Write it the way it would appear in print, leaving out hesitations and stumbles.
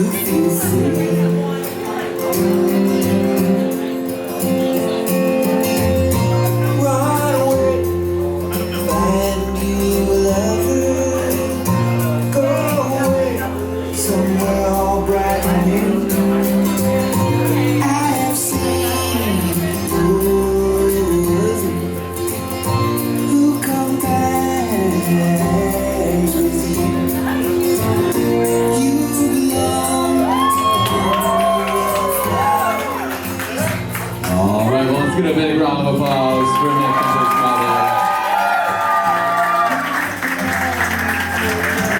you feel free. Run away, find you a lover. Go away, somewhere all bright and new. I have seen fools who come back with you. You belong. All right, well, let's get a big round of applause for Nick and his mother.